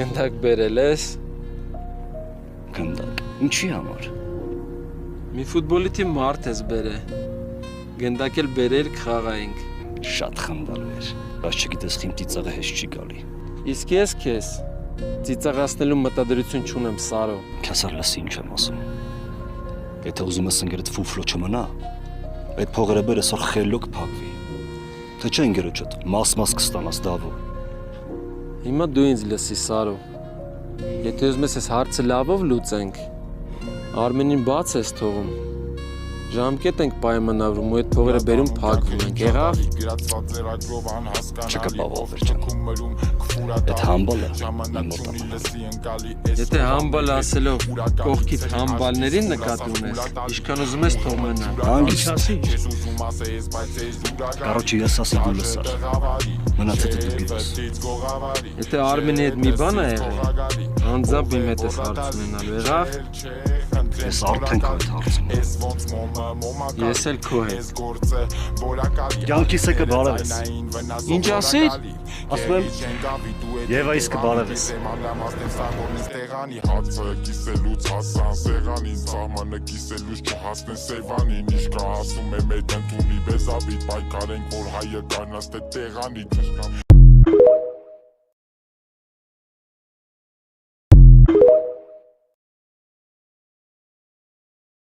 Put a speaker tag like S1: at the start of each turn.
S1: Գնդակ բերել ես։
S2: Գնդակ, ինչի համար։
S1: Մի ֆուտբոլի թիմ մարդ ես բերե։ Գնդակ էլ բերել խաղայինք։
S2: Շատ խնդալու էր, բայց չգիտես խիմ ծիծաղը հեշտ չի գալի։
S1: Իսկ ես քեզ ծիծաղացնելու մտադրություն չունեմ, Սարո։
S2: Քասար լսի ինչ եմ ասում։ Եթե ուզում ես ընկերդ ֆուֆլո չմնա, այդ փողերը բերես որ խելոք փակվի։ Թե չէ ընկերոջդ մաս-մաս կստանաս դավո։
S1: Հիմա դու ինձ լսի, Սարո։ Եթե ուզում ես հարցը լավով լուծենք, Արմենին բաց ես թողում։ Ժամկետ ենք պայմանավորում ու այդ փողերը բերում փակվում ենք, եղավ։
S2: Չկպավով վերջանում։ Այդ համբալը իմ մոտանալը։
S1: Եթե համբալ ասելով կողքիդ համբալներին նկատի ունես, ինչքան ուզում ես թող մնա։
S2: Հանգիստ։ Կարոջի ես ասի դու լսար։ Մնացածը դու գիտես։
S1: Եթե Արմենի հետ մի բան է եղել, անձամբ իմ հետ ես հարց ունենալու, եղավ։
S2: Ես արդեն քո հետ հարցում եմ։
S1: Ես էլ քո հետ։
S2: Կյանքիս է կբարևես։
S1: Ինչ ասիր։
S2: Ասում եմ եւ այս կբարևես։
S3: Հացը կիսելուց հասան սեղանին, սահմանը կիսելուց չհասնեն Սևանին, իշկա ասում է մետ ընդունի բեզաբիտ, պայքարենք որ հայը կանաս թե տեղանի